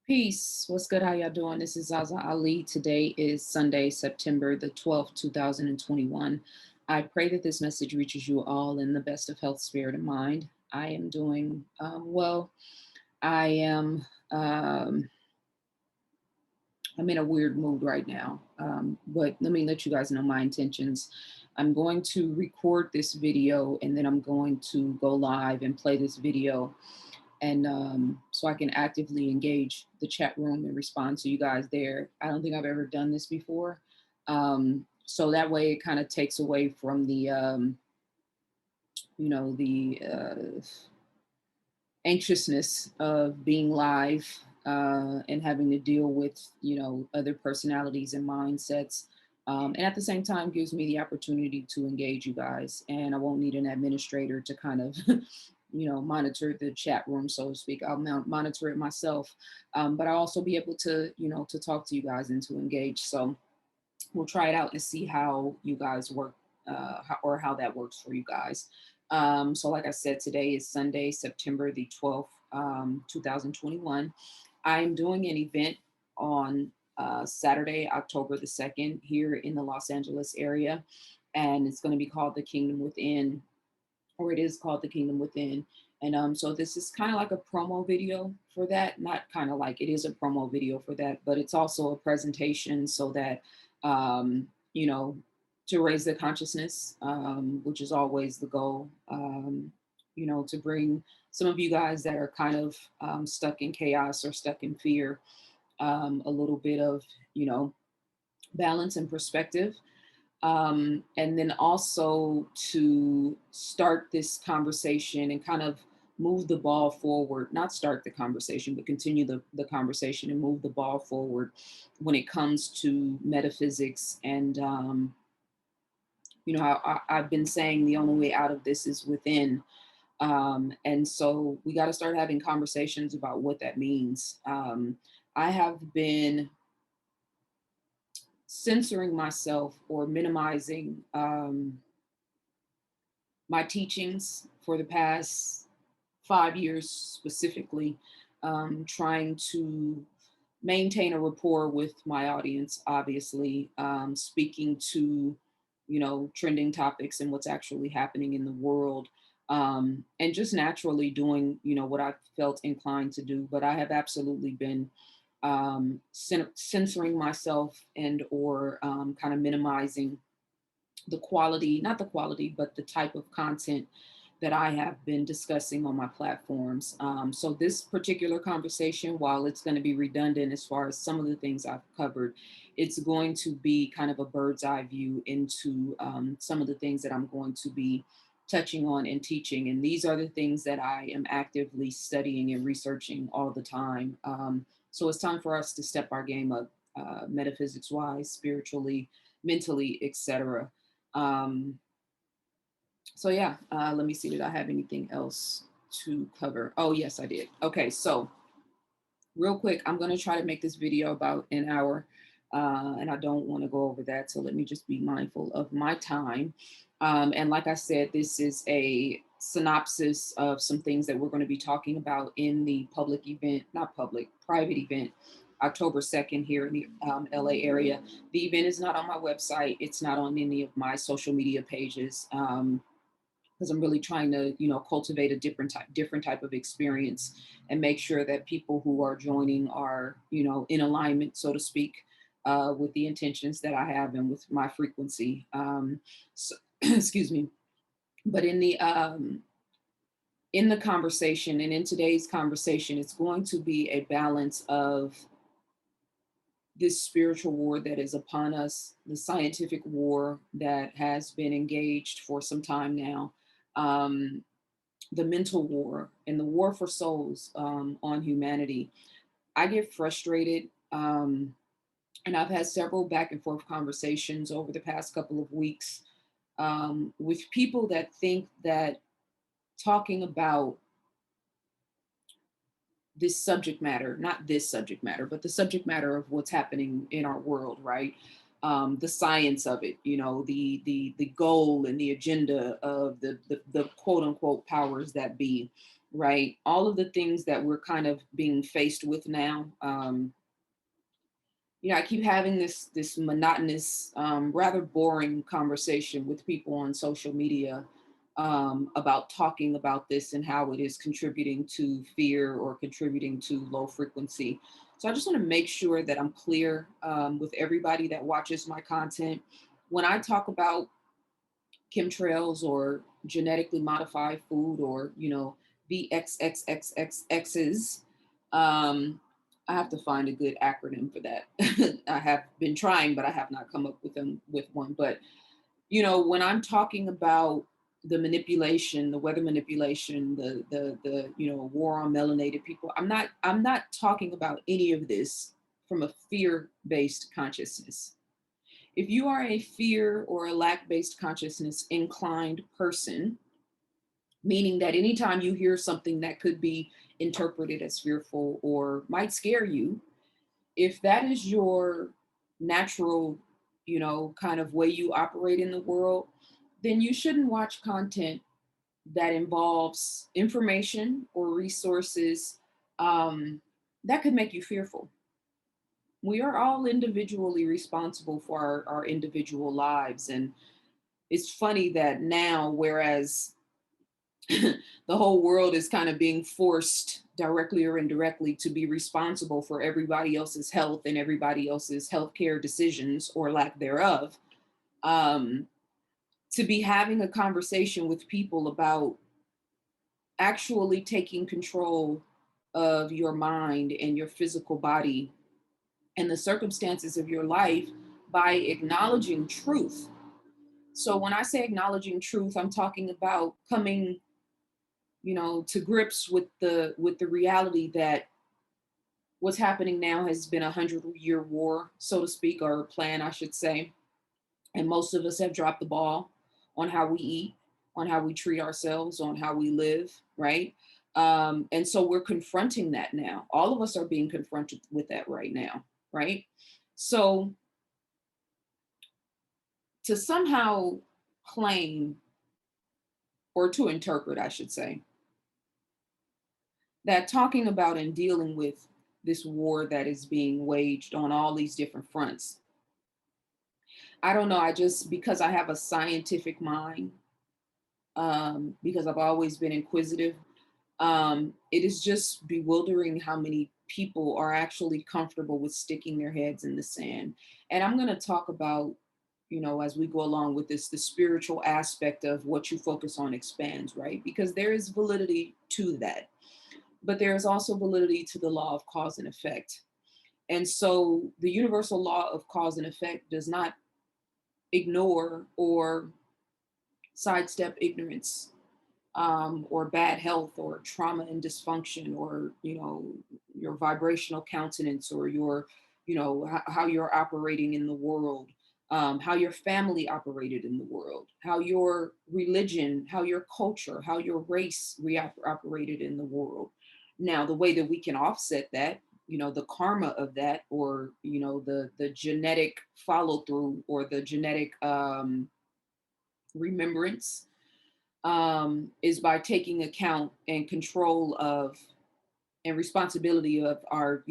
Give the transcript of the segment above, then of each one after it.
Peace. What's good? How y'all doing? This is ZaZaAli. Today is Sunday, September the 12th, 2021. I pray that this message reaches you all in the best of health, spirit, and mind. I am doing well. I am I'm in a weird mood right now. But let me let you guys know my intentions. I'm going to record this video and then I'm going to go live and play this video and so I can actively engage the chat room and respond to you guys there. I don't think I've ever done this before. So that way it kind of takes away from the, the anxiousness of being live and having to deal with, other personalities and mindsets. And at the same time gives me the opportunity to engage you guys, and I won't need an administrator to kind of monitor the chat room, so to speak. I'll monitor it myself, but I'll also be able to, to talk to you guys and to engage. So we'll try it out and see how you guys work, how that works for you guys. So like I said, today is Sunday, September the 12th, 2021. I'm doing an event on Saturday, October the 2nd, here in the Los Angeles area, and it's going to be called The Kingdom Within, or it is called The Kingdom Within. And so this is kind of like a promo video for that. Not kind of like, it is a promo video for that, but it's also a presentation so that, um, you know, to raise the consciousness, which is always the goal, to bring some of you guys that are kind of stuck in chaos or stuck in fear, a little bit of, balance and perspective, and then also to start this conversation and kind of move the ball forward, not start the conversation, but continue the conversation and move the ball forward when it comes to metaphysics. And, I've been saying the only way out of this is within. And so we got to start having conversations about what that means. I have been censoring myself or minimizing my teachings for the past 5 years specifically, trying to maintain a rapport with my audience, obviously, speaking to, trending topics and what's actually happening in the world, and just naturally doing, what I felt inclined to do. But I have absolutely been censoring myself and or kind of minimizing the quality, not the quality, but the type of content that I have been discussing on my platforms. So this particular conversation, while it's going to be redundant as far as some of the things I've covered, it's going to be kind of a bird's eye view into some of the things that I'm going to be touching on and teaching. And these are the things that I am actively studying and researching all the time. So it's time for us to step our game up, metaphysics wise, spiritually, mentally, etc. Um, so yeah, let me see. Did I have anything else to cover? Oh, yes, I did. Okay, so real quick, I'm going to try to make this video about an hour, and I don't want to go over that. So let me just be mindful of my time. And like I said, this is a synopsis of some things that we're going to be talking about in the public event, not public, private event, October 2nd here in the LA area. The event is not on my website. It's not on any of my social media pages. Because I'm really trying to, cultivate a different type of experience and make sure that people who are joining are, in alignment, so to speak, with the intentions that I have and with my frequency. So, excuse me. But in the conversation and in today's conversation, it's going to be a balance of this spiritual war that is upon us, the scientific war that has been engaged for some time now, um, the mental war and the war for souls, on humanity. I get frustrated, and I've had several back and forth conversations over the past couple of weeks, with people that think that talking about this subject matter, not this subject matter, but the subject matter of what's happening in our world, right? The science of it, the goal and the agenda of the quote unquote powers that be, right? All of the things that we're kind of being faced with now. I keep having this monotonous, rather boring conversation with people on social media about talking about this and how it is contributing to fear or contributing to low frequency. So I just want to make sure that I'm clear with everybody that watches my content. When I talk about chemtrails or genetically modified food or VXXXXX's, I have to find a good acronym for that. I have been trying, but I have not come up with one. But when I'm talking about the manipulation, the weather manipulation, the war on melanated people, I'm not talking about any of this from a fear-based consciousness. If you are a fear or a lack-based consciousness inclined person, meaning that anytime you hear something that could be interpreted as fearful or might scare you, if that is your natural, kind of way you operate in the world, then you shouldn't watch content that involves information or resources that could make you fearful. We are all individually responsible for our individual lives. And it's funny that now, whereas the whole world is kind of being forced directly or indirectly to be responsible for everybody else's health and everybody else's healthcare decisions or lack thereof, um, to be having a conversation with people about actually taking control of your mind and your physical body and the circumstances of your life by acknowledging truth. So when I say acknowledging truth, I'm talking about coming, to grips with the reality that what's happening now has been 100-year war, so to speak, or plan, I should say. And most of us have dropped the ball on how we eat, on how we treat ourselves, on how we live, right? And so we're confronting that now. All of us are being confronted with that right now, right? So to somehow claim, or to interpret, I should say, that talking about and dealing with this war that is being waged on all these different fronts, I don't know, because I have a scientific mind, because I've always been inquisitive, it is just bewildering how many people are actually comfortable with sticking their heads in the sand. And I'm going to talk about, as we go along with this, the spiritual aspect of what you focus on expands, right? Because there is validity to that, but there is also validity to the law of cause and effect. And so the universal law of cause and effect does not ignore or sidestep ignorance, or bad health or trauma and dysfunction, or your vibrational countenance, or your how you're operating in the world, how your family operated in the world, how your religion, how your culture, how your race operated in the world. Now the way that we can offset that, the karma of that, or the genetic follow through, or the genetic remembrance, is by taking account and control of and responsibility of our,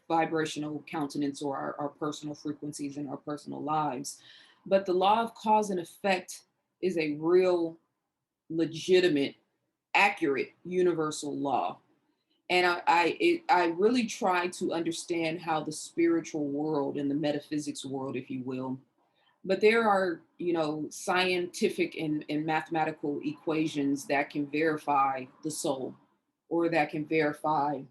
vibrational countenance, or our personal frequencies in our personal lives. But the law of cause and effect is a real, legitimate, accurate, universal law. And I really try to understand how the spiritual world and the metaphysics world, if you will, but there are, scientific and mathematical equations that can verify the soul, or that can verify,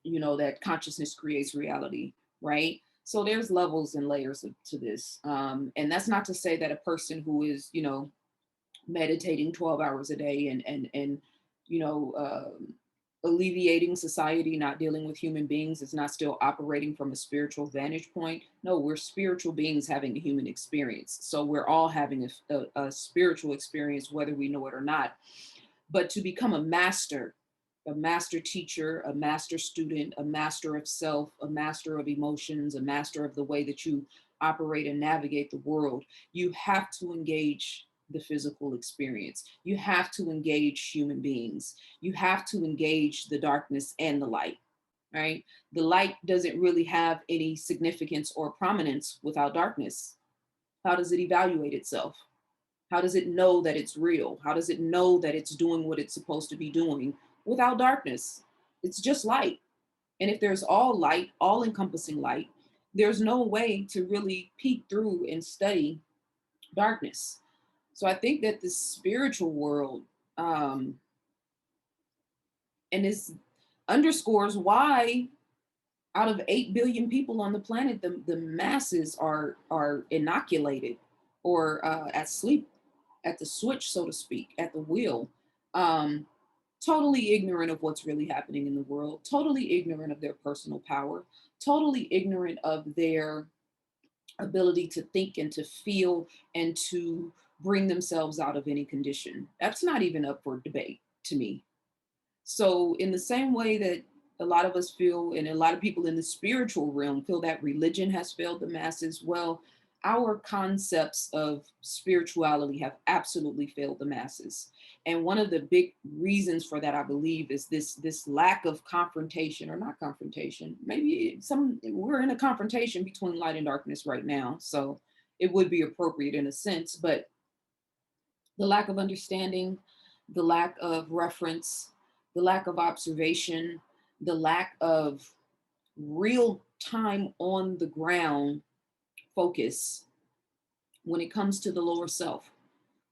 that consciousness creates reality, right? So there's levels and layers to this. And that's not to say that a person who is, meditating 12 hours a day and you know, alleviating society, not dealing with human beings, is not still operating from a spiritual vantage point. No, we're spiritual beings having a human experience. So we're all having a spiritual experience, whether we know it or not. But to become a master teacher, a master student, a master of self, a master of emotions, a master of the way that you operate and navigate the world, you have to engage the physical experience. You have to engage human beings. You have to engage the darkness and the light, right? The light doesn't really have any significance or prominence without darkness. How does it evaluate itself? How does it know that it's real? How does it know that it's doing what it's supposed to be doing without darkness? It's just light. And if there's all light, all encompassing light, there's no way to really peek through and study darkness. So I think that the spiritual world, and this underscores why out of 8 billion people on the planet, the masses are inoculated or asleep at the switch, so to speak, at the wheel, um, totally ignorant of what's really happening in the world, totally ignorant of their personal power, totally ignorant of their ability to think and to feel and to bring themselves out of any condition. That's not even up for debate to me. So, in the same way that a lot of us feel, and a lot of people in the spiritual realm feel that religion has failed the masses, well, our concepts of spirituality have absolutely failed the masses. And one of the big reasons for that, I believe, is this lack of confrontation, or not confrontation. Maybe some we're in a confrontation between light and darkness right now, so it would be appropriate in a sense, but the lack of understanding, the lack of reference, the lack of observation, the lack of real time on the ground focus when it comes to the lower self,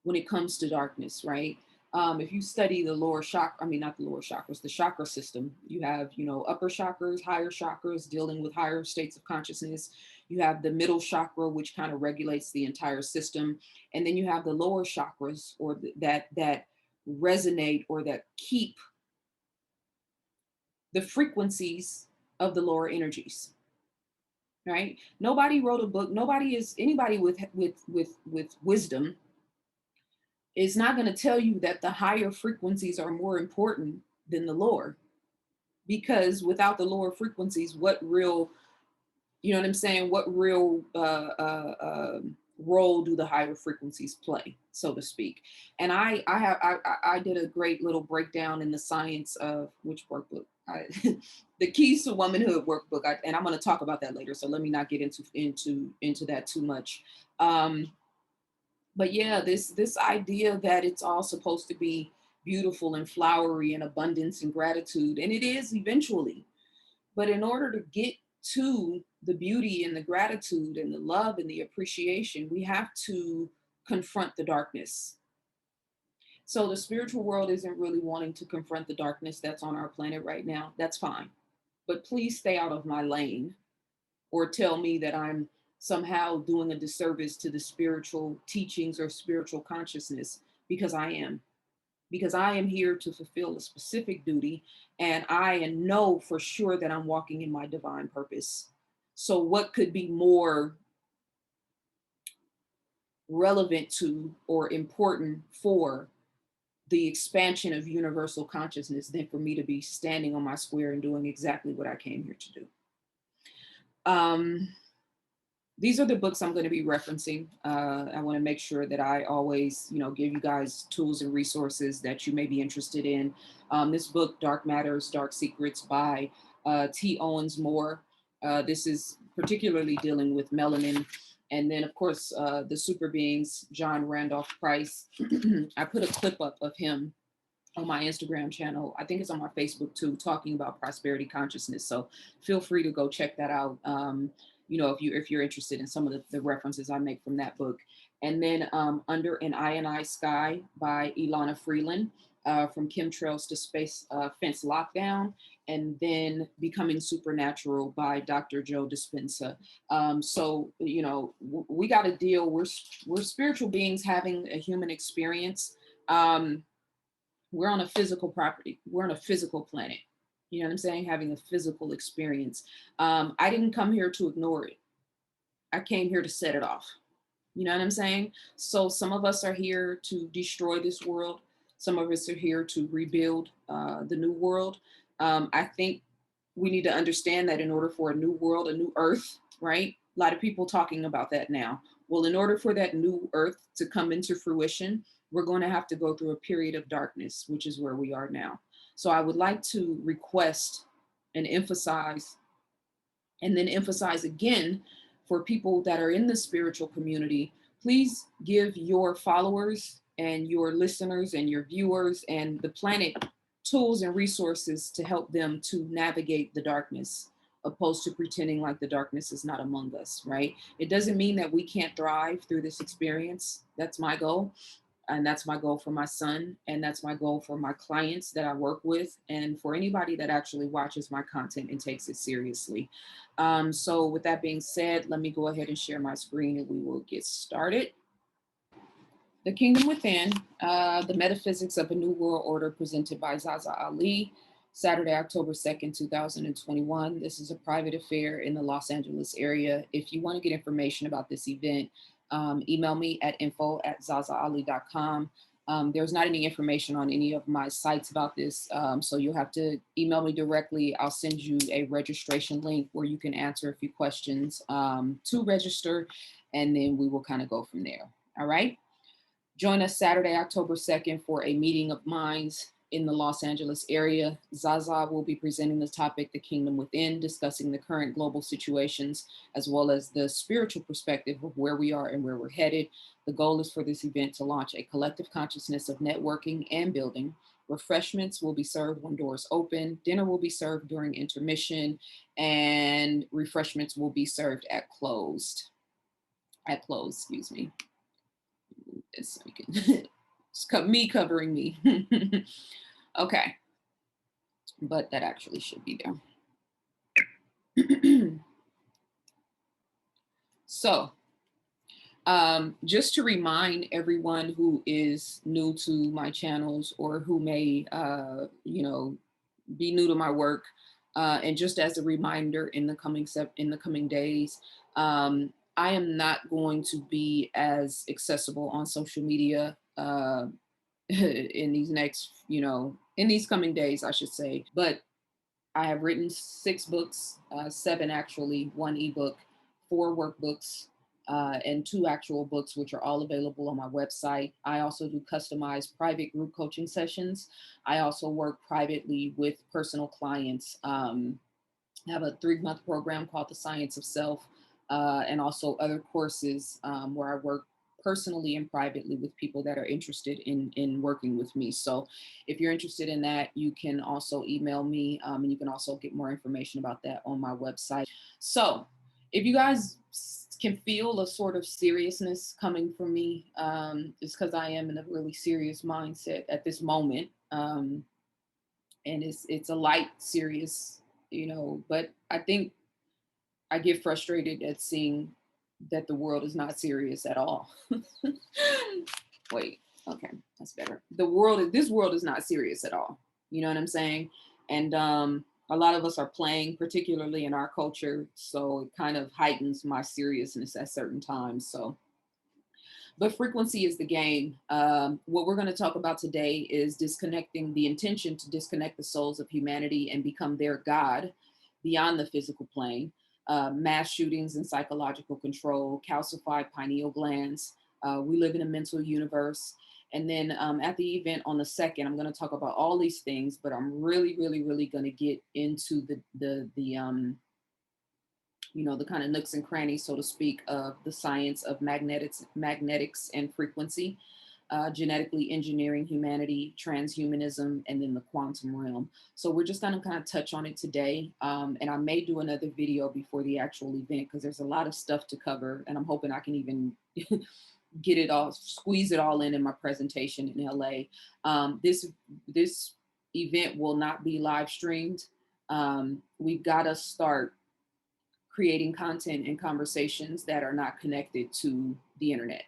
when it comes to darkness, right? If you study the lower chakra, I mean, not the lower chakras, the chakra system, you have, upper chakras, higher chakras dealing with higher states of consciousness. You have the middle chakra, which kind of regulates the entire system. And then you have the lower chakras, or that resonate or that keep the frequencies of the lower energies, right? Nobody wrote a book. Anybody with wisdom is not going to tell you that the higher frequencies are more important than the lower, because without the lower frequencies, what real, you know what I'm saying, what real role do the higher frequencies play, so to speak? And I did a great little breakdown in the science of which workbook, the Keys to Womanhood workbook, and I'm going to talk about that later, so let me not get into that too much. But yeah, this idea that it's all supposed to be beautiful and flowery and abundance and gratitude, and it is eventually. But in order to get to the beauty and the gratitude and the love and the appreciation, we have to confront the darkness. So the spiritual world isn't really wanting to confront the darkness that's on our planet right now. That's fine. But please stay out of my lane or tell me that I'm somehow doing a disservice to the spiritual teachings or spiritual consciousness, because I am. Because I am here to fulfill a specific duty, and I know for sure that I'm walking in my divine purpose. So, what could be more relevant to or important for the expansion of universal consciousness than for me to be standing on my square and doing exactly what I came here to do? These are the books I'm going to be referencing. I want to make sure that I always, give you guys tools and resources that you may be interested in. This book, Dark Matters, Dark Secrets by T. Owens Moore. This is particularly dealing with melanin. And then, of course, the super beings, John Randolph Price. I put a clip up of him on my Instagram channel. I think it's on my Facebook too, talking about prosperity consciousness. So feel free to go check that out. If you're interested in some of the references I make from that book. And then Under an Ionized Sky by Ilana Freeland, from Chemtrails to Space Fence Lockdown, and then Becoming Supernatural by Dr. Joe Dispenza. We got to deal. We're spiritual beings having a human experience. We're on a physical property. We're on a physical planet. You know what I'm saying? Having a physical experience. I didn't come here to ignore it. I came here to set it off. You know what I'm saying? So some of us are here to destroy this world. Some of us are here to rebuild the new world. I think we need to understand that in order for a new world, a new earth, right? A lot of people talking about that now. Well, in order for that new earth to come into fruition, we're going to have to go through a period of darkness, which is where we are now. So I would like to request and emphasize, and then emphasize again for people that are in the spiritual community, please give your followers and your listeners and your viewers and the planet tools and resources to help them to navigate the darkness, opposed to pretending like the darkness is not among us, right? It doesn't mean that we can't thrive through this experience. That's my goal. And that's my goal for my son. And that's my goal for my clients that I work with. And for anybody that actually watches my content and takes it seriously. So with that being said, let me go ahead and share my screen and we will get started. The Kingdom Within, the Metaphysics of a New World Order, presented by ZaZaAli, Saturday, October 2nd, 2021. This is a private affair in the Los Angeles area. If you want to get information about this event, email me at info@zazaali.com. There's not any information on any of my sites about this, so you'll have to email me directly. I'll send you a registration link where you can answer a few questions to register, and then we will kind of go from there. All right. Join us Saturday, October 2nd for a meeting of minds in the Los Angeles area. ZaZa will be presenting the topic, The Kingdom Within, discussing the current global situations, as well as the spiritual perspective of where we are and where we're headed. The goal is for this event to launch a collective consciousness of networking and building. Refreshments will be served when doors open. Dinner will be served during intermission, and refreshments will be served at closed. Excuse me. This so we can it's me covering me. Okay, but that actually should be there. So just to remind everyone who is new to my channels or who may be new to my work, and just as a reminder, in the coming days, I am not going to be as accessible on social media in these coming days, I should say. But I have written 6 books, 7 actually, 1 ebook, 4 workbooks, and 2 actual books, which are all available on my website. I also do customized private group coaching sessions. I also work privately with personal clients. I have a 3-month program called The Science of Self, and also other courses where I work personally and privately with people that are interested in working with me. So if you're interested in that, you can also email me, and you can also get more information about that on my website. So if you guys can feel a sort of seriousness coming from me, it's because I am in a really serious mindset at this moment. And it's a light serious, but I think I get frustrated at seeing that the world is not serious at all. Wait, okay, that's better. This world is not serious at all. You know what I'm saying? And a lot of us are playing, particularly in our culture. So it kind of heightens my seriousness at certain times. So, but frequency is the game. What we're going to talk about today is disconnecting, the intention to disconnect the souls of humanity and become their God beyond the physical plane. Mass shootings and psychological control, calcified pineal glands. We live in a mental universe. And then at the event on the 2nd, I'm going to talk about all these things, but I'm really, really, really going to get into the kind of nooks and crannies, so to speak, of the science of magnetics and frequency, genetically engineering humanity, transhumanism, and then the quantum realm. So we're just going to kind of touch on it today. And I may do another video before the actual event because there's a lot of stuff to cover, and I'm hoping I can even get it all, squeeze it all in my presentation in LA. This event will not be live streamed. We've got to start creating content and conversations that are not connected to the internet.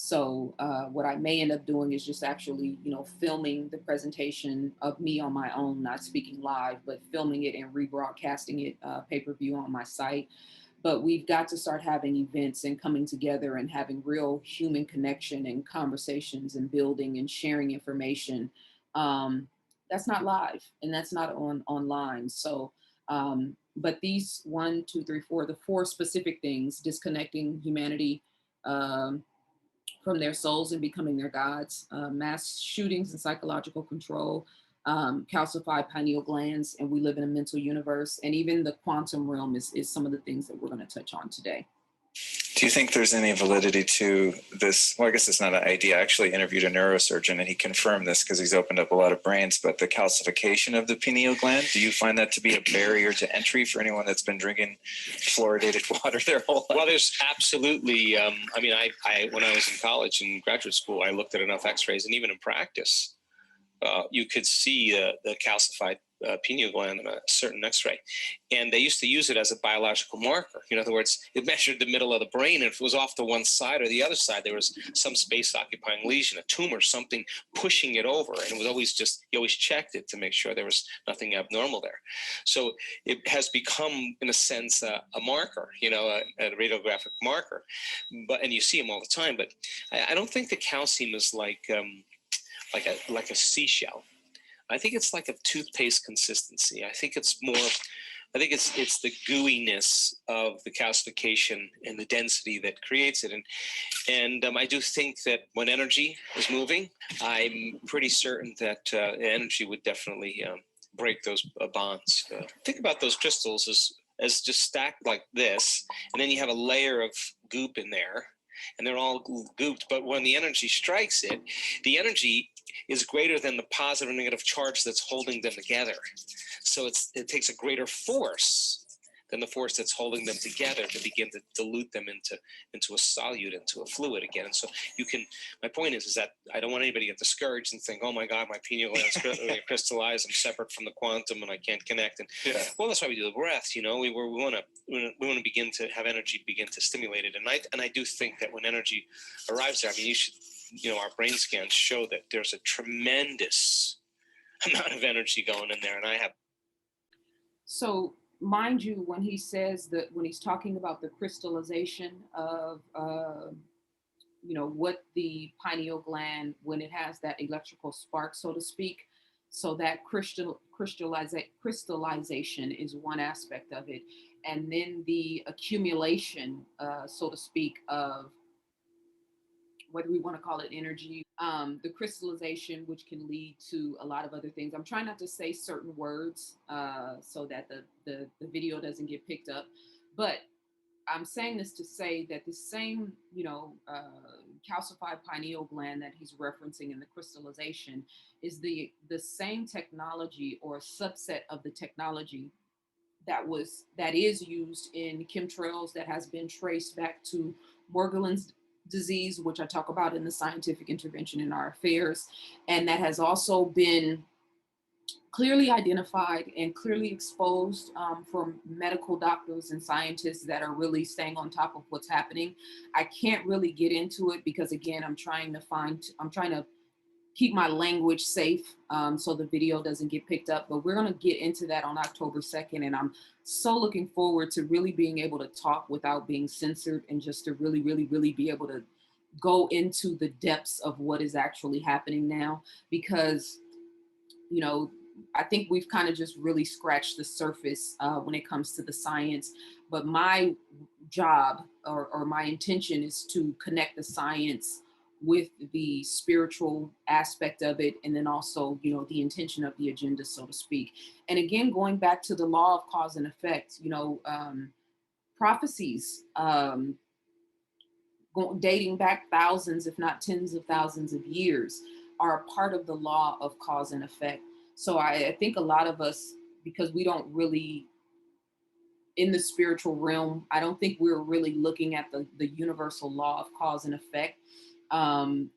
So what I may end up doing is just actually, filming the presentation of me on my own, not speaking live, but filming it and rebroadcasting it pay-per-view on my site. But we've got to start having events and coming together and having real human connection and conversations and building and sharing information. That's not live and that's not online. So But these one, two, three, four, the four specific things: disconnecting humanity from their souls and becoming their gods, mass shootings and psychological control, calcified pineal glands, and we live in a mental universe. And even the quantum realm is some of the things that we're going to touch on today. Do you think there's any validity to this? Well, I guess it's not an idea. I actually interviewed a neurosurgeon and he confirmed this because he's opened up a lot of brains, but the calcification of the pineal gland, do you find that to be a barrier to entry for anyone that's been drinking fluoridated water their whole life? Well, there's absolutely, I mean, I when I was in college and graduate school, I looked at enough x-rays, and even in practice, you could see the calcified pineal gland in a certain x-ray. And they used to use it as a biological marker. In other words, it measured the middle of the brain, and if it was off to one side or the other side, there was some space-occupying lesion, a tumor, something pushing it over. And it was always just, you always checked it to make sure there was nothing abnormal there. So it has become, in a sense, a marker, a radiographic marker. And you see them all the time. But I don't think the calcium is like a seashell. I think it's like a toothpaste consistency. I think it's the gooiness of the calcification and the density that creates it. And I do think that when energy is moving, I'm pretty certain that energy would definitely break those bonds. Think about those crystals as just stacked like this, and then you have a layer of goop in there, and they're all gooped. But when the energy strikes it, the energy is greater than the positive and negative charge that's holding them together. So it takes a greater force than the force that's holding them together to begin to dilute them into a solute, into a fluid again. And so my point is that I don't want anybody to get discouraged and think, oh my God, my pineal gland is crystallized, I'm separate from the quantum and I can't connect. And well, that's why we do the breath. We want to begin to have energy begin to stimulate it. And I do think that when energy arrives there, I mean, you should, our brain scans show that there's a tremendous amount of energy going in there. And I have. So mind you, when he says that, when he's talking about the crystallization of, what the pineal gland, when it has that electrical spark, so to speak, so that crystallization is one aspect of it. And then the accumulation, so to speak, of whether we want to call it energy, the crystallization, which can lead to a lot of other things. I'm trying not to say certain words so that the video doesn't get picked up. But I'm saying this to say that the same, calcified pineal gland that he's referencing in the crystallization is the same technology or subset of the technology that is used in chemtrails, that has been traced back to Morgellons disease, which I talk about in the scientific intervention in our affairs, and that has also been clearly identified and clearly exposed from medical doctors and scientists that are really staying on top of what's happening. I can't really get into it because, again, I'm trying to keep my language safe so the video doesn't get picked up, but we're going to get into that on October 2nd. And I'm so looking forward to really being able to talk without being censored, and just to really, really, really be able to go into the depths of what is actually happening now, because, I think we've kind of just really scratched the surface when it comes to the science. But my job or my intention is to connect the science with the spiritual aspect of it, and then also, the intention of the agenda, so to speak. And again, going back to the law of cause and effect, prophecies dating back thousands, if not tens of thousands of years, are a part of the law of cause and effect. So I think a lot of us, because we don't really, in the spiritual realm, I don't think we're really looking at the universal law of cause and effect from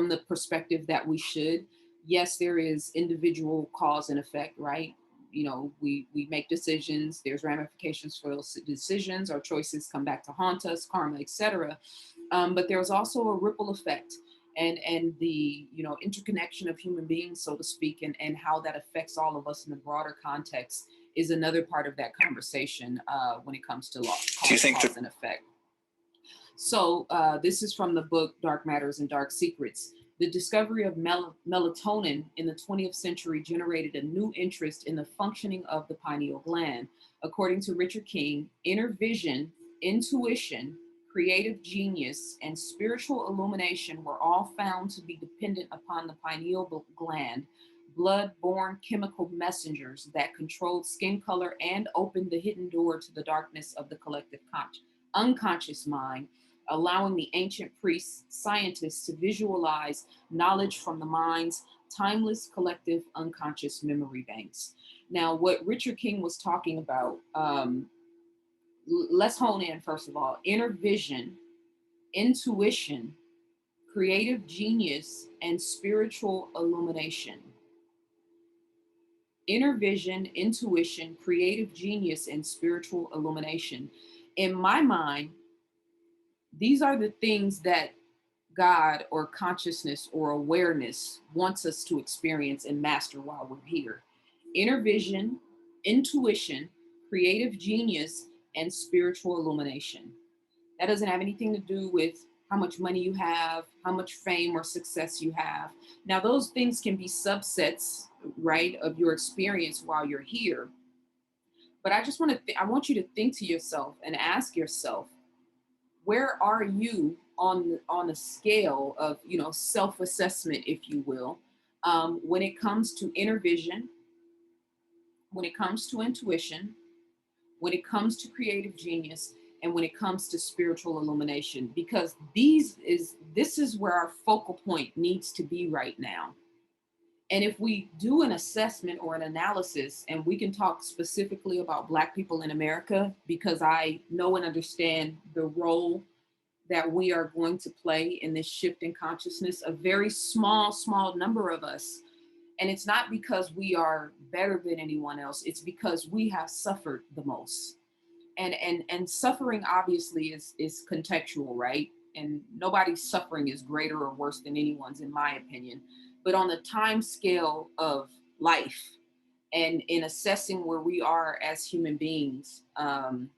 the perspective that we should. Yes, there is individual cause and effect, right? We make decisions, there's ramifications for those decisions, our choices come back to haunt us, karma, etc. But there's also a ripple effect, and the interconnection of human beings, so to speak, and how that affects all of us in the broader context is another part of that conversation when it comes to law, cause and effect. So this is from the book Dark Matters and Dark Secrets. The discovery of melatonin in the 20th century generated a new interest in the functioning of the pineal gland. According to Richard King, inner vision, intuition, creative genius, and spiritual illumination were all found to be dependent upon the pineal gland, blood-borne chemical messengers that controlled skin color and opened the hidden door to the darkness of the collective unconscious mind, allowing the ancient priests, scientists to visualize knowledge from the mind's timeless collective unconscious memory banks. Now, what Richard King was talking about, let's hone in first of all: inner vision, intuition, creative genius, and spiritual illumination. Inner vision, intuition, creative genius, and spiritual illumination. In my mind, these are the things that God or consciousness or awareness wants us to experience and master while we're here. Inner vision, intuition, creative genius, and spiritual illumination. That doesn't have anything to do with how much money you have, how much fame or success you have. Now, those things can be subsets, right, of your experience while you're here. But I just I want you to think to yourself and ask yourself, where are you on the scale of, self-assessment, if you will, when it comes to inner vision, when it comes to intuition, when it comes to creative genius, and when it comes to spiritual illumination? Because this is where our focal point needs to be right now. And if we do an assessment or an analysis, and we can talk specifically about Black people in America, because I know and understand the role that we are going to play in this shift in consciousness, a very small number of us. And it's not because we are better than anyone else, it's because we have suffered the most. And suffering obviously is contextual, right? And nobody's suffering is greater or worse than anyone's, in my opinion. But on the time scale of life, and in assessing where we are as human beings, and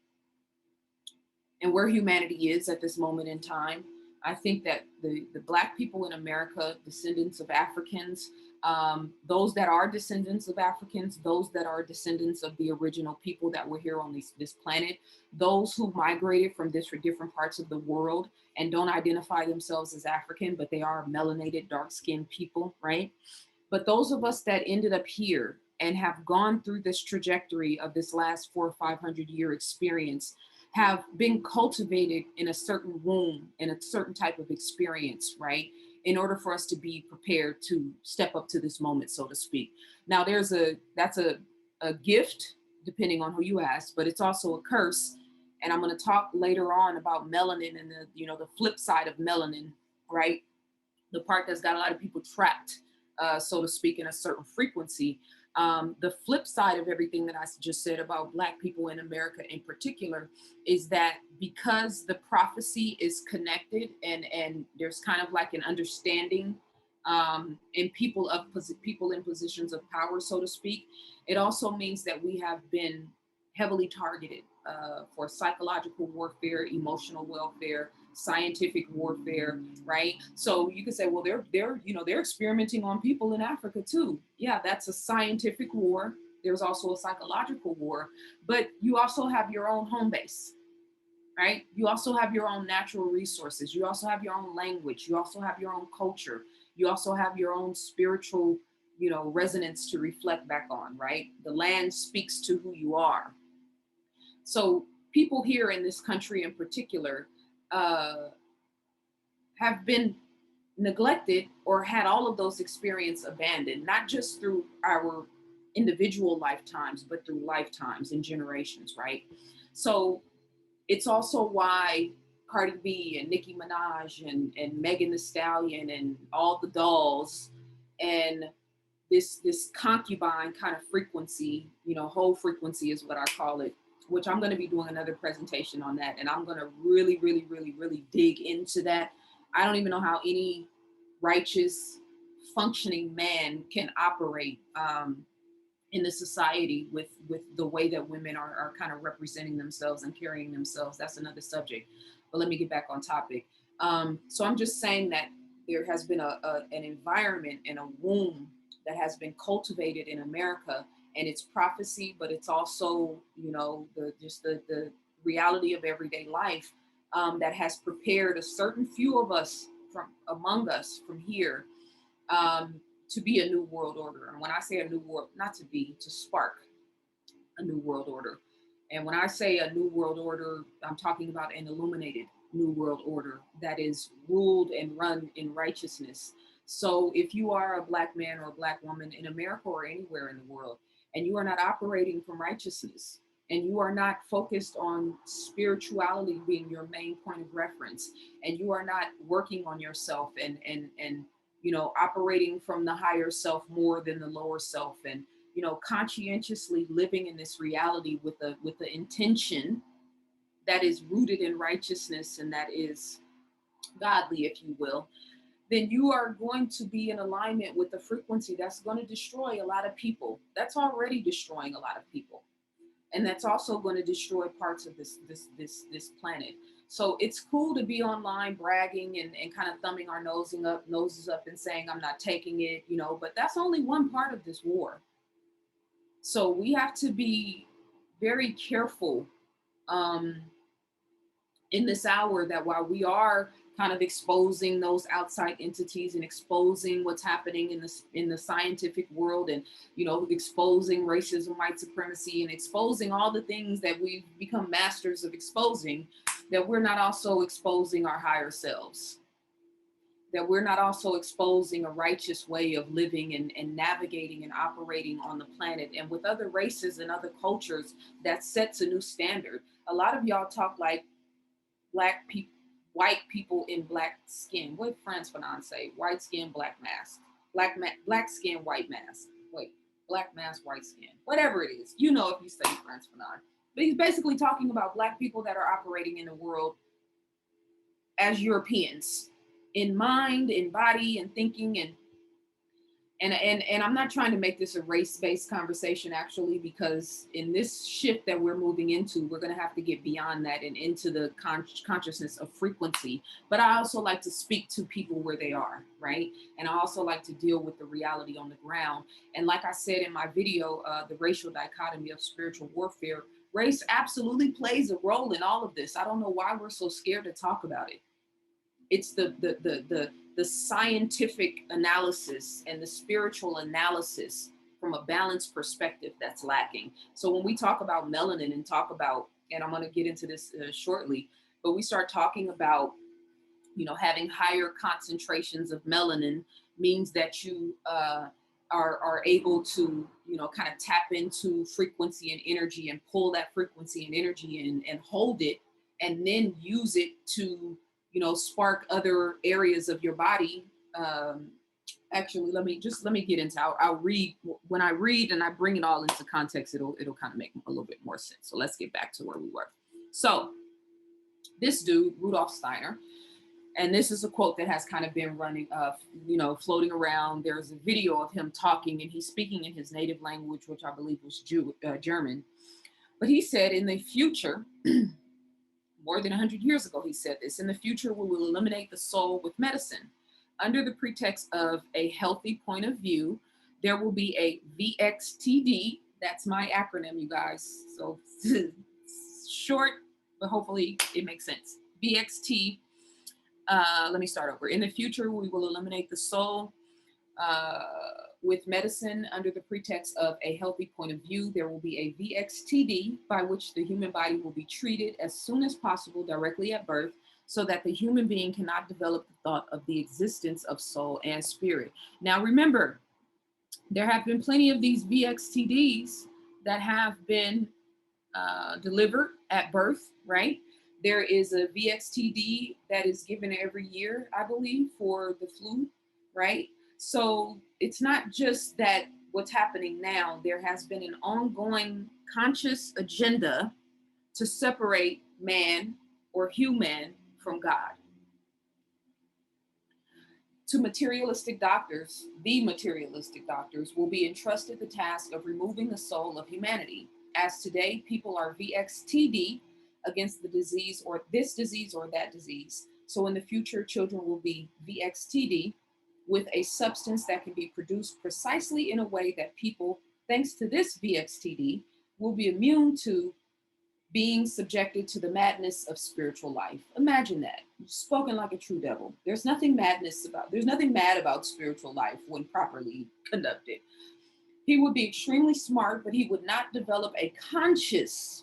where humanity is at this moment in time, I think that the Black people in America, descendants of Africans, those that are descendants of Africans, those that are descendants of the original people that were here on this planet, those who migrated from different parts of the world and don't identify themselves as African, but they are melanated, dark-skinned people, right? But those of us that ended up here and have gone through this trajectory of this last 400 or 500 year experience have been cultivated in a certain womb, in a certain type of experience, right? In order for us to be prepared to step up to this moment, so to speak. Now, that's a gift, depending on who you ask, but it's also a curse. And I'm going to talk later on about melanin and the flip side of melanin, right? The part that's got a lot of people trapped, so to speak, in a certain frequency. The flip side of everything that I just said about Black people in America in particular is that because the prophecy is connected, and there's kind of like an understanding in people in positions of power, so to speak, it also means that we have been heavily targeted for psychological warfare, emotional warfare, scientific warfare, right? So you could say, well, they're experimenting on people in Africa too. Yeah, that's a scientific war. There's also a psychological war, but you also have your own home base, right? You also have your own natural resources. You also have your own language. You also have your own culture. You also have your own spiritual, resonance to reflect back on, right? The land speaks to who you are. So people here in this country in particular have been neglected or had all of those experiences abandoned, not just through our individual lifetimes, but through lifetimes and generations, right? So it's also why Cardi B and Nicki Minaj and Megan Thee Stallion and all the dolls and this concubine kind of frequency, whole frequency is what I call it, which I'm going to be doing another presentation on that. And I'm going to really, really, really, really dig into that. I don't even know how any righteous, functioning man can operate in the society with the way that women are kind of representing themselves and carrying themselves. That's another subject. But let me get back on topic. So I'm just saying that there has been an environment and a womb that has been cultivated in America, and it's prophecy, but it's also, you know, the reality of everyday life, that has prepared a certain few of us from among us from here, to be a new world order. And when I say a new world, not to be, to spark a new world order. And when I say a new world order, I'm talking about an illuminated new world order that is ruled and run in righteousness. So if you are a Black man or a Black woman in America or anywhere in the world, and you are not operating from righteousness, and you are not focused on spirituality being your main point of reference, and you are not working on yourself and you know, operating from the higher self more than the lower self, and you know, conscientiously living in this reality with the intention that is rooted in righteousness and that is godly, if you will, then you are going to be in alignment with the frequency that's going to destroy a lot of people. That's already destroying a lot of people, and that's also going to destroy parts of this planet. So it's cool to be online bragging and kind of thumbing our noses up and saying I'm not taking it, you know, but that's only one part of this war. So we have to be very careful, um, in this hour, that while we are kind of exposing those outside entities and exposing what's happening in the scientific world, and you know, exposing racism, white supremacy, and exposing all the things that we've become masters of exposing, that we're not also exposing our higher selves, that we're not also exposing a righteous way of living and navigating and operating on the planet and with other races and other cultures that sets a new standard. A lot of y'all talk like Black people, white people in black skin. What Frantz Fanon say? White skin, black mask. Black skin, white mask. Wait, black mask, white skin. Whatever it is, you know, if you say Frantz Fanon. But he's basically talking about Black people that are operating in the world as Europeans, in mind, in body, and thinking, and I'm not trying to make this a race-based conversation, actually, because in this shift that we're moving into, we're going to have to get beyond that and into the consciousness of frequency. But I also like to speak to people where they are, right? And I also like to deal with the reality on the ground. And like I said in my video, the racial dichotomy of spiritual warfare, race absolutely plays a role in all of this. I don't know why we're so scared to talk about it. It's the scientific analysis and the spiritual analysis from a balanced perspective that's lacking. So when we talk about melanin and talk about, and I'm going to get into this shortly, but we start talking about, you know, having higher concentrations of melanin means that you are able to, you know, kind of tap into frequency and energy and pull that frequency and energy and hold it, and then use it to, you know, spark other areas of your body. Actually, let me get into. I'll read. When I read and I bring it all into context, it'll kind of make a little bit more sense. So let's get back to where we were. So this dude, Rudolph Steiner, and this is a quote that has kind of been running, you know, floating around. There's a video of him talking, and he's speaking in his native language, which I believe was German. But he said, in the future, more than 100 years ago, he said this, in the future, we will eliminate the soul with medicine. Under the pretext of a healthy point of view, there will be a VXTD. That's my acronym, you guys. So short, but hopefully it makes sense. VXT. Let me start over. In the future, we will eliminate the soul with medicine under the pretext of a healthy point of view. There will be a VXTD by which the human body will be treated as soon as possible directly at birth, so that the human being cannot develop the thought of the existence of soul and spirit. Now, remember, there have been plenty of these VXTDs that have been delivered at birth, right? There is a VXTD that is given every year, I believe, for the flu, right? So it's not just that what's happening now. There has been an ongoing conscious agenda to separate man or human from God. To materialistic doctors, the materialistic doctors will be entrusted the task of removing the soul of humanity. As today, people are VXTD against the disease or this disease or that disease. So in the future, children will be VXTD with a substance that can be produced precisely in a way that people, thanks to this VXTD, will be immune to being subjected to the madness of spiritual life. Imagine that. Spoken like a true devil. There's nothing mad about spiritual life when properly conducted. He would be extremely smart, but he would not develop a conscious,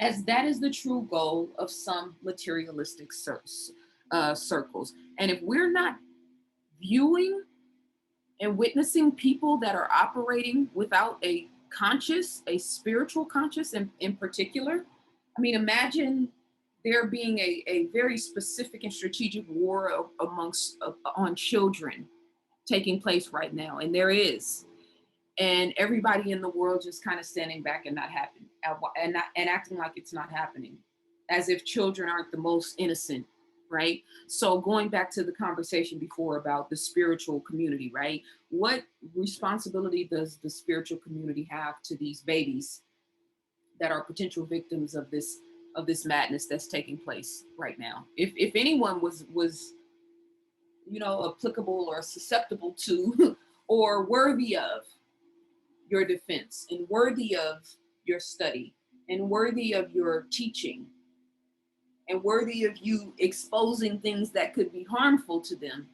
as that is the true goal of some materialistic circles. And if we're not viewing and witnessing people that are operating without a conscious, a spiritual conscious in particular, I mean, imagine there being a very specific and strategic war on children taking place right now. And there is. And everybody in the world just kind of standing back and not happening and acting like it's not happening, as if children aren't the most innocent, right? So going back to the conversation before about the spiritual community, right? What responsibility does the spiritual community have to these babies that are potential victims of this madness that's taking place right now? If anyone was applicable or susceptible to or worthy of your defense and worthy of your study and worthy of your teaching and worthy of you exposing things that could be harmful to them,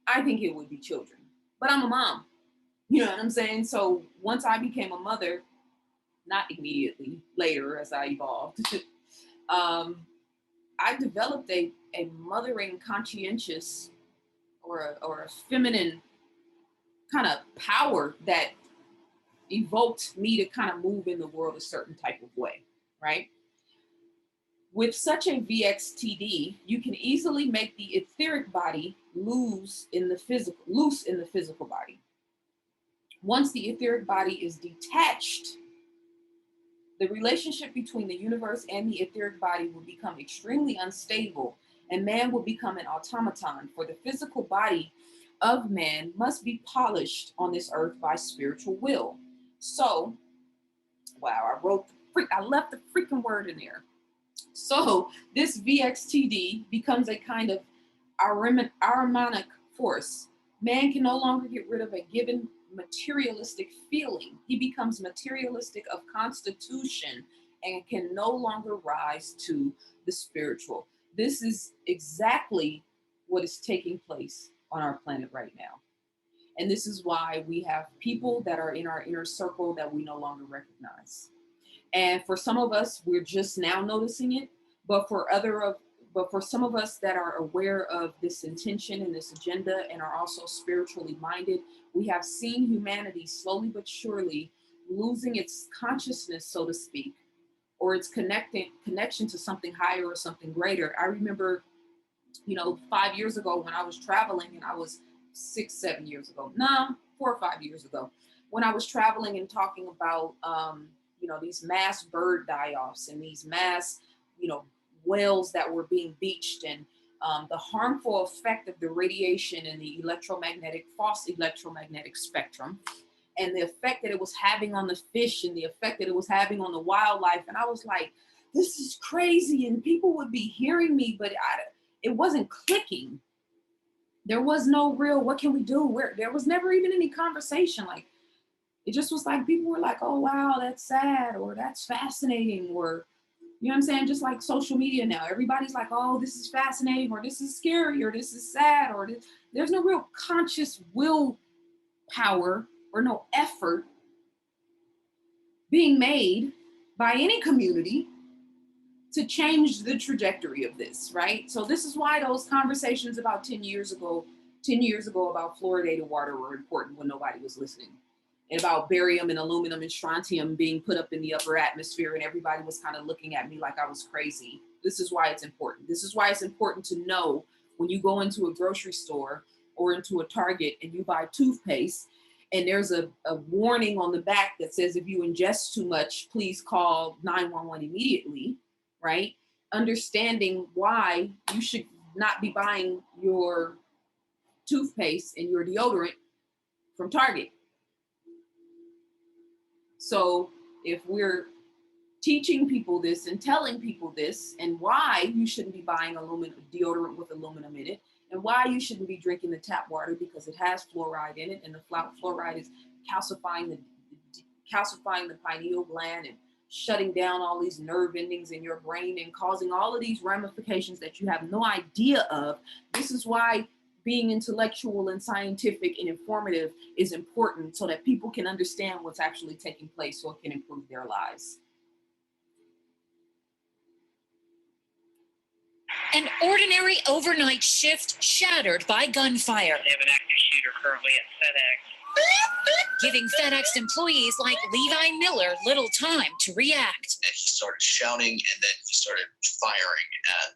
I think it would be children. But I'm a mom, you know what I'm saying? So once I became a mother, not immediately, later as I evolved, I developed a mothering conscientious or a feminine kind of power that evoked me to kind of move in the world a certain type of way, right? With such a VXTD, you can easily make the etheric body loose in the physical body. Once the etheric body is detached, the relationship between the universe and the etheric body will become extremely unstable, and man will become an automaton, for the physical body of man must be polished on this earth by spiritual will. So, wow, I left the freaking word in there. So this VXTD becomes a kind of harmonic force. Man can no longer get rid of a given materialistic feeling. He becomes materialistic of constitution and can no longer rise to the spiritual. This is exactly what is taking place on our planet right now. And this is why we have people that are in our inner circle that we no longer recognize. And for some of us, we're just now noticing it. But for some of us that are aware of this intention and this agenda and are also spiritually minded, we have seen humanity slowly but surely losing its consciousness, so to speak, or its connection to something higher or something greater. I remember, 5 years ago when I was traveling, and I was 7 years ago, 4 or 5 years ago, when I was traveling and talking about, these mass bird die-offs and these mass, whales that were being beached, and the harmful effect of the radiation and the false electromagnetic spectrum, and the effect that it was having on the fish and the effect that it was having on the wildlife. And I was like, this is crazy. And people would be hearing me, but it wasn't clicking. There was no real, what can we do? There was never even any conversation. Like, it just was like, people were like, oh, wow, that's sad, or that's fascinating, or, you know what I'm saying? Just like social media now, everybody's like, oh, this is fascinating, or this is scary, or this is sad, or there's no real conscious will power or no effort being made by any community to change the trajectory of this, right? So this is why those conversations about 10 years ago about fluoridated water were important when nobody was listening. And about barium and aluminum and strontium being put up in the upper atmosphere, and everybody was kind of looking at me like I was crazy. This is why it's important. This is why it's important to know when you go into a grocery store or into a Target and you buy toothpaste, and there's a warning on the back that says, if you ingest too much, please call 911 immediately, right? Understanding why you should not be buying your toothpaste and your deodorant from Target. So if we're teaching people this and telling people this, and why you shouldn't be buying aluminum deodorant with aluminum in it, and why you shouldn't be drinking the tap water because it has fluoride in it, and the fluoride is calcifying the pineal gland and shutting down all these nerve endings in your brain and causing all of these ramifications that you have no idea of. This is why being intellectual and scientific and informative is important, so that people can understand what's actually taking place, so it can improve their lives. An ordinary overnight shift shattered by gunfire. They have an active shooter currently at FedEx. Giving FedEx employees like Levi Miller little time to react. And he started shouting, and then he started firing at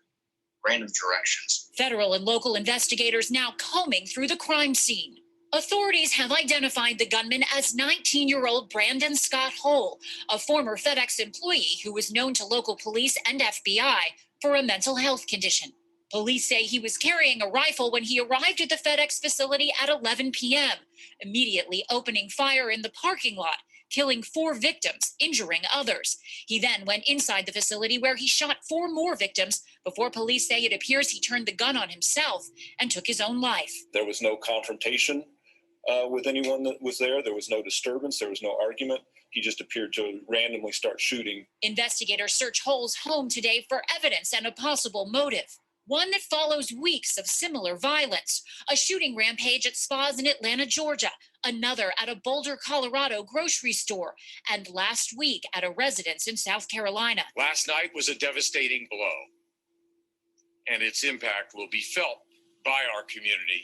random directions. Federal and local investigators now combing through the crime scene. Authorities have identified the gunman as 19-year-old Brandon Scott Hole, a former FedEx employee who was known to local police and FBI for a mental health condition. Police say he was carrying a rifle when he arrived at the FedEx facility at 11 p.m., immediately opening fire in the parking lot, killing 4 victims, injuring others. He then went inside the facility where he shot 4 more victims before police say it appears he turned the gun on himself and took his own life. There was no confrontation with anyone that was there. There was no disturbance. There was no argument. He just appeared to randomly start shooting. Investigators search Hole's home today for evidence and a possible motive. One that follows weeks of similar violence. A shooting rampage at spas in Atlanta, Georgia. Another at a Boulder, Colorado grocery store. And last week at a residence in South Carolina. Last night was a devastating blow, and its impact will be felt by our community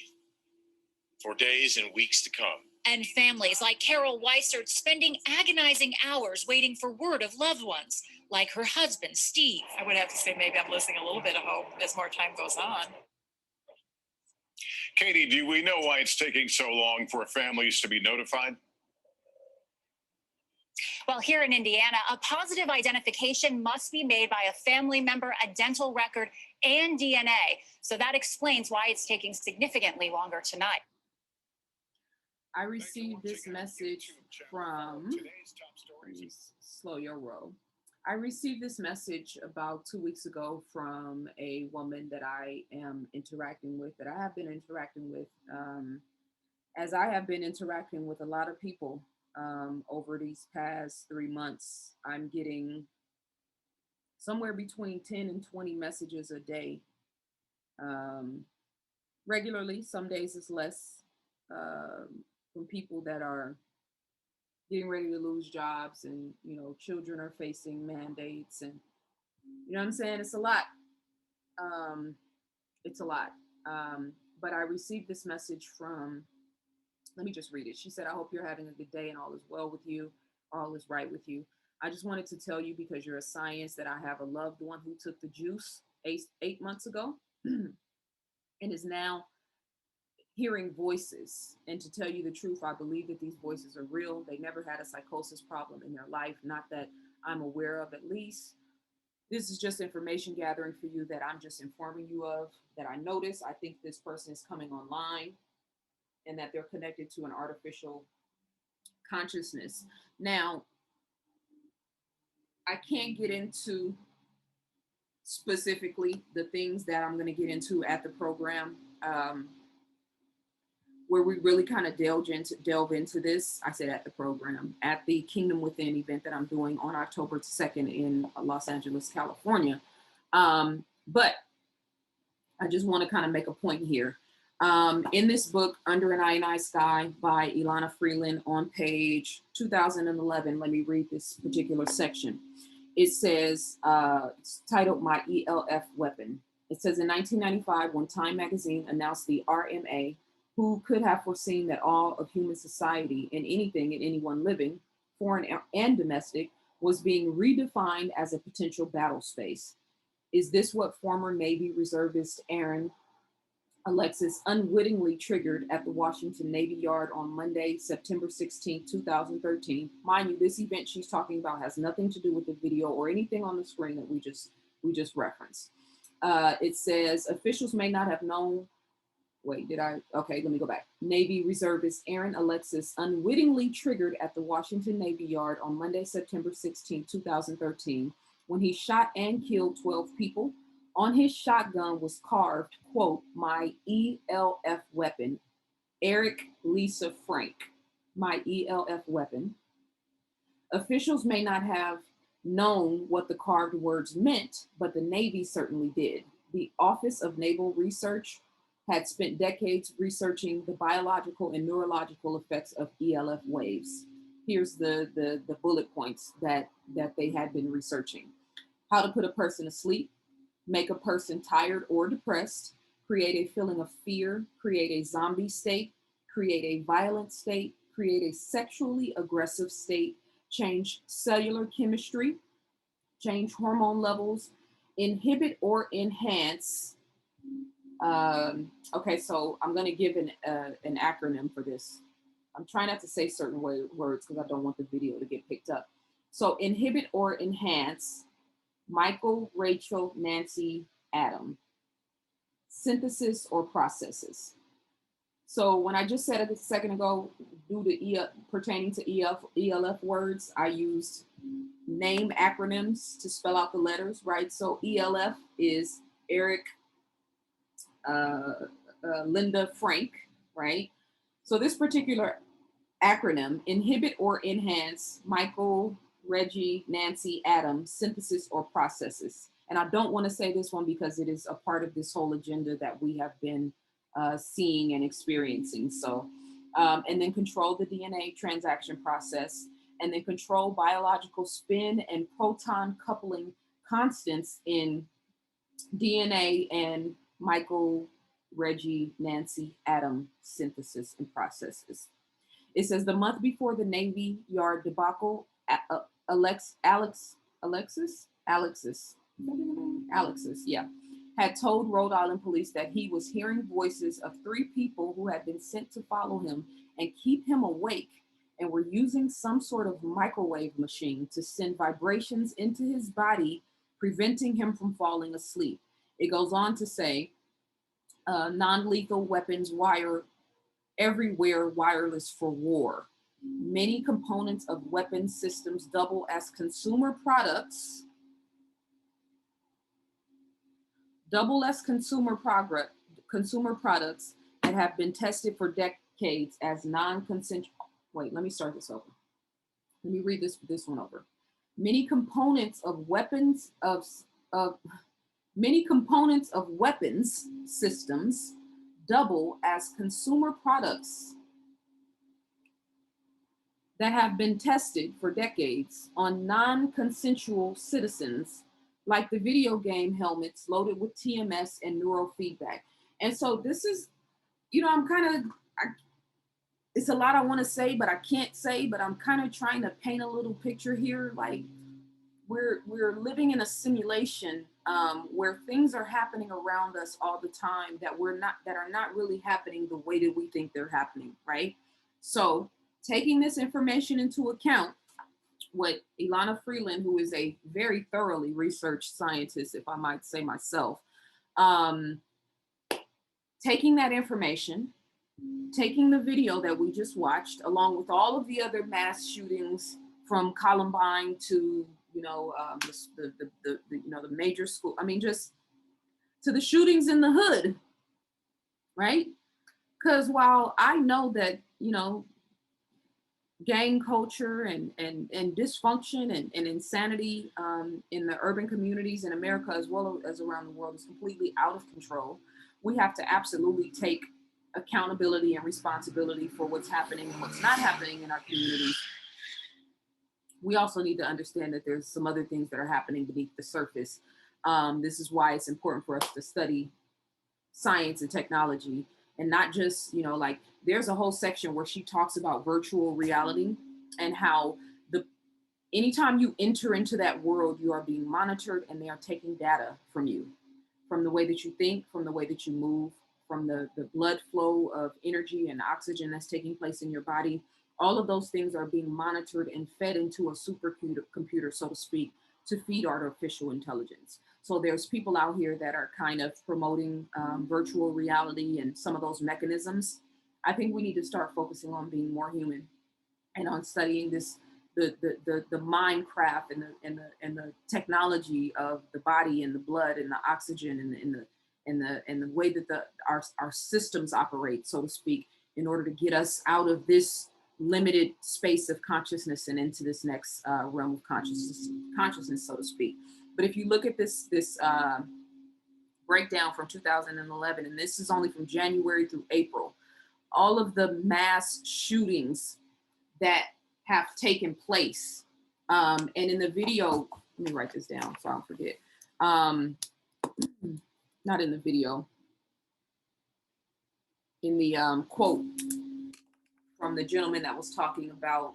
for days and weeks to come. And families like Carol Weissert spending agonizing hours waiting for word of loved ones, like her husband, Steve. I would have to say maybe I'm losing a little bit of hope as more time goes on. Katie, do we know why it's taking so long for families to be notified? Well, here in Indiana, a positive identification must be made by a family member, a dental record, and DNA. So that explains why it's taking significantly longer tonight. I received this message from, slow your roll. I received this message about 2 weeks ago from a woman that I am interacting with, that I have been interacting with, as I have been interacting with a lot of people over these past 3 months. I'm getting somewhere between 10 and 20 messages a day. Regularly, some days it's less, from people that are getting ready to lose jobs, and, you know, children are facing mandates, and, you know what I'm saying? It's a lot. It's a lot. But I received this message from, let me just read it. She said, "I hope you're having a good day and all is well with you. All is right with you. I just wanted to tell you, because you're a science, that I have a loved one who took the juice 8 months ago and is now hearing voices. And to tell you the truth, I believe that these voices are real. They never had a psychosis problem in their life, not that I'm aware of, at least. This is just information gathering for you that I'm just informing you of, that I notice. I think this person is coming online and that they're connected to an artificial consciousness." Now, I can't get into specifically the things that I'm going to get into at the program, where we really kind of delve into this. I said at the program, at the Kingdom Within event that I'm doing on October 2nd in Los Angeles, California. But I just want to kind of make a point here. In this book, Under an Ionized Sky by Ilana Freeland, on page 2011, let me read this particular section. It says, it's titled My ELF Weapon. It says, in 1995, when Time magazine announced the RMA, who could have foreseen that all of human society and anything and anyone living, foreign and domestic, was being redefined as a potential battle space? Is this what former Navy reservist Aaron Alexis unwittingly triggered at the Washington Navy Yard on Monday, September 16, 2013? Mind you, this event she's talking about has nothing to do with the video or anything on the screen that we just referenced. It says, officials may not have known wait, did I? Okay, let me go back. Navy reservist Aaron Alexis unwittingly triggered at the Washington Navy Yard on Monday, September 16, 2013, when he shot and killed 12 people. On his shotgun was carved, quote, "My ELF weapon, Eric Lisa Frank, my ELF weapon." Officials may not have known what the carved words meant, but the Navy certainly did. The Office of Naval Research had spent decades researching the biological and neurological effects of ELF waves. Here's the bullet points that they had been researching. How to put a person to sleep, make a person tired or depressed, create a feeling of fear, create a zombie state, create a violent state, create a sexually aggressive state, change cellular chemistry, change hormone levels, inhibit or enhance. Okay, so I'm going to give an acronym for this. I'm trying not to say certain words because I don't want the video to get picked up. So inhibit or enhance, Michael, Rachel, Nancy, Adam. Synthesis or processes. So when I just said it a second ago, due to pertaining to ELF words, I used name acronyms to spell out the letters, right? So ELF is Eric, Linda, Frank, right? So this particular acronym, inhibit or enhance, Michael, Reggie, Nancy, Adam, synthesis or processes. And I don't want to say this one because it is a part of this whole agenda that we have been seeing and experiencing. So, and then control the DNA transaction process, and then control biological spin and proton coupling constants in DNA and Michael, Reggie, Nancy, Adam synthesis and processes. It says the month before the Navy Yard debacle, Alexis, yeah, had told Rhode Island police that he was hearing voices of 3 people who had been sent to follow him and keep him awake, and were using some sort of microwave machine to send vibrations into his body, preventing him from falling asleep. It goes on to say, non-lethal weapons wire everywhere, wireless for war. Many components of weapon systems double as consumer products, that have been tested for decades as non-consensual. Wait, let me start this over. Let me read this one over. Many components of weapons systems double as consumer products that have been tested for decades on non-consensual citizens, like the video game helmets loaded with TMS and neurofeedback. And so this is, it's a lot I want to say, but I can't say, but I'm kind of trying to paint a little picture here. Like we're living in a simulation where things are happening around us all the time that are not really happening the way that we think they're happening, right? So taking this information into account, what Ilana Freeland, who is a very thoroughly researched scientist, if I might say myself, taking that information, taking the video that we just watched, along with all of the other mass shootings from Columbine to the major school. I mean, just to the shootings in the hood, right? Because while I know that gang culture and dysfunction and insanity in the urban communities in America as well as around the world is completely out of control, we have to absolutely take accountability and responsibility for what's happening and what's not happening in our communities. We also need to understand that there's some other things that are happening beneath the surface. This is why it's important for us to study science and technology, and not just, like there's a whole section where she talks about virtual reality and how anytime you enter into that world, you are being monitored and they are taking data from you, from the way that you think, from the way that you move, from the blood flow of energy and oxygen that's taking place in your body. All of those things are being monitored and fed into a supercomputer, so to speak, to feed artificial intelligence. So there's people out here that are kind of promoting virtual reality and some of those mechanisms. I think we need to start focusing on being more human and on studying this the Minecraft and the technology of the body and the blood and the oxygen and the way that our systems operate, so to speak, in order to get us out of this limited space of consciousness and into this next realm of consciousness, so to speak. But if you look at this breakdown from 2011, and this is only from January through April, all of the mass shootings that have taken place. And in the video, let me write this down so I don't forget. Not in the video, in the quote from the gentleman that was talking about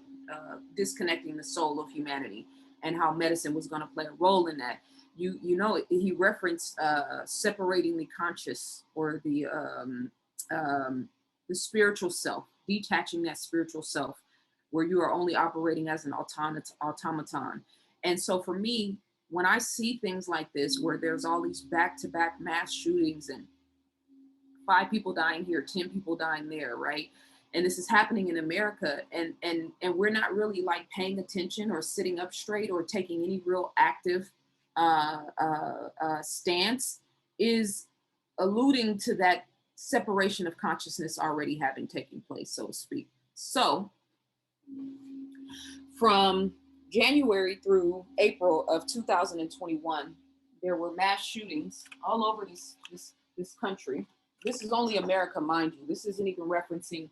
disconnecting the soul of humanity and how medicine was going to play a role in that. You know, he referenced separating the conscious or the spiritual self, detaching that spiritual self, where you are only operating as an automaton. And so for me, when I see things like this, where there's all these back-to-back mass shootings and 5 people dying here, 10 people dying there, right? And this is happening in America, and we're not really like paying attention or sitting up straight or taking any real active stance, is alluding to that separation of consciousness already having taken place, so to speak. So from January through April of 2021, there were mass shootings all over this country. This is only America, mind you. This isn't even referencing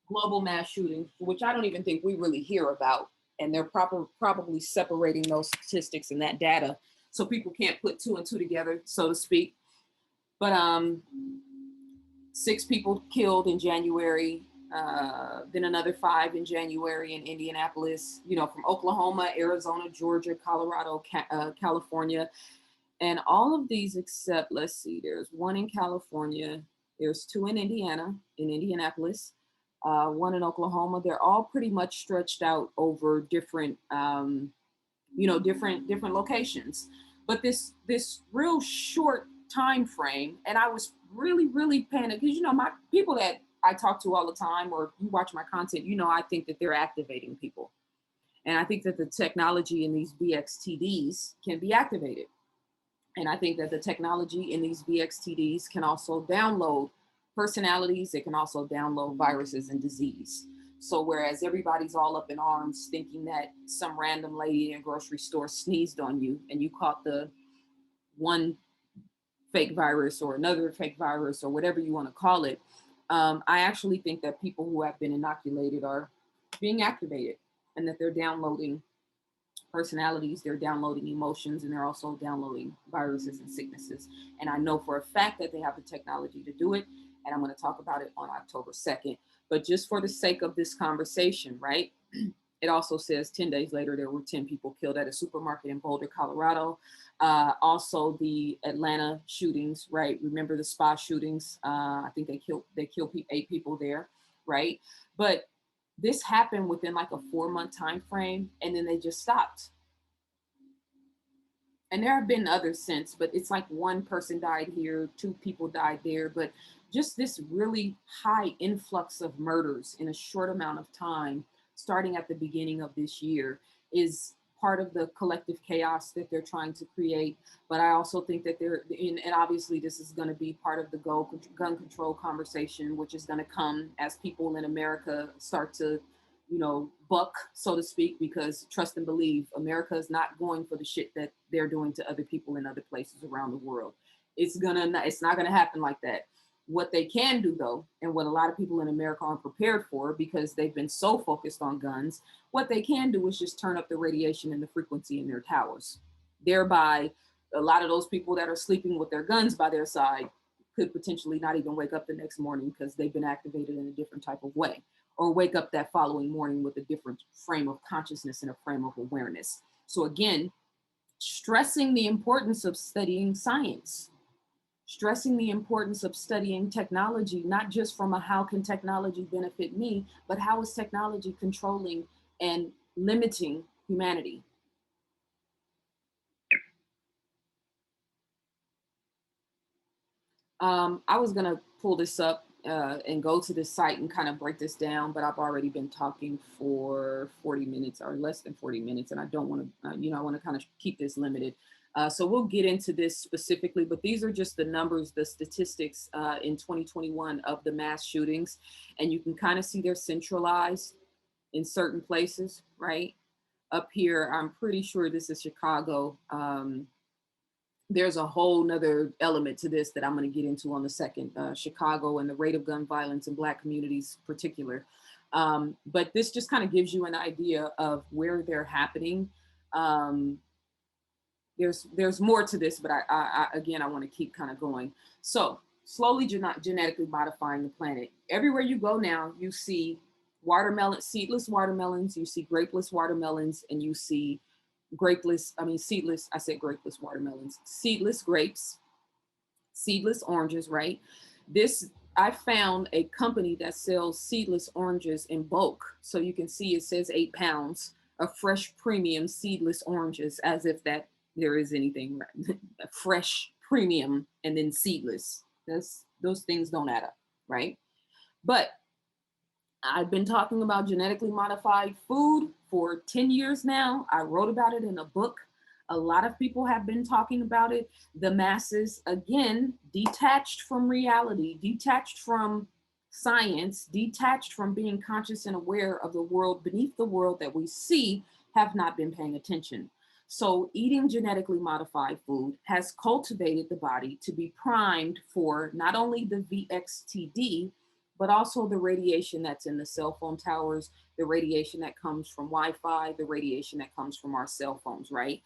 global mass shootings, which I don't even think we really hear about. And they're probably separating those statistics and that data so people can't put 2 and 2 together, so to speak. But 6 people killed in January, then another 5 in January in Indianapolis, you know, from Oklahoma, Arizona, Georgia, Colorado, California. And all of these except, let's see, there's 1 in California, there's 2 in Indiana, in Indianapolis, 1 in Oklahoma. They're all pretty much stretched out over different, different locations. But this real short time frame, and I was really paying it, because, you know, my people that I talk to all the time, or you watch my content, you know, I think that they're activating people. And I think that the technology in these VXTDs can be activated. And I think that the technology in these VXTDs can also download personalities. It can also download viruses and disease. So whereas everybody's all up in arms thinking that some random lady in a grocery store sneezed on you and you caught the one fake virus or another fake virus or whatever you want to call it, I actually think that people who have been inoculated are being activated, and that they're downloading personalities, they're downloading emotions, and they're also downloading viruses and sicknesses. And I know for a fact that they have the technology to do it, and I'm going to talk about it on October 2nd. But just for the sake of this conversation, right? It also says 10 days later, there were 10 people killed at a supermarket in Boulder, Colorado. Also the Atlanta shootings, right? Remember the spa shootings? I think they killed 8 people there, right? But this happened within like a 4-month time frame, and then they just stopped. And there have been others since, but it's like 1 person died here, 2 people died there. But just this really high influx of murders in a short amount of time, starting at the beginning of this year, is part of the collective chaos that they're trying to create. But I also think that and obviously this is going to be part of the gun control conversation, which is going to come as people in America start to, you know, buck, so to speak, because trust and believe, America is not going for the shit that they're doing to other people in other places around the world. It's not gonna happen like that. What they can do, though, and what a lot of people in America aren't prepared for because they've been so focused on guns, what they can do is just turn up the radiation and the frequency in their towers. Thereby, a lot of those people that are sleeping with their guns by their side could potentially not even wake up the next morning because they've been activated in a different type of way, or wake up that following morning with a different frame of consciousness and a frame of awareness. So again, stressing the importance of studying science, stressing the importance of studying technology, not just from a how can technology benefit me, but how is technology controlling and limiting humanity? I was gonna pull this up and go to this site and kind of break this down, but I've already been talking for 40 minutes or less than 40 minutes, and I don't want to, I want to kind of keep this limited. So we'll get into this specifically, but these are just the numbers, the statistics in 2021 of the mass shootings, and you can kind of see they're centralized in certain places, right? Up here, I'm pretty sure this is Chicago. There's a whole nother element to this that I'm going to get into on the second, Chicago and the rate of gun violence in Black communities in particular. But this just kind of gives you an idea of where they're happening. There's more to this, but I again, I want to keep kind of going. So slowly genetically modifying the planet. Everywhere you go now, you see seedless watermelons, you see grapeless watermelons, and you see seedless, I said grapeless watermelons, seedless grapes, seedless oranges, right? I found a company that sells seedless oranges in bulk. So you can see it says 8 pounds of fresh premium seedless oranges, as if that there is anything fresh premium and then seedless. Those things don't add up, right? But I've been talking about genetically modified food for 10 years now. I wrote about it in a book. A lot of people have been talking about it. The masses, again, detached from reality, detached from science, detached from being conscious and aware of the world beneath the world that we see, have not been paying attention. So eating genetically modified food has cultivated the body to be primed for not only the VXTD, but also the radiation that's in the cell phone towers, the radiation that comes from Wi-Fi, the radiation that comes from our cell phones, right?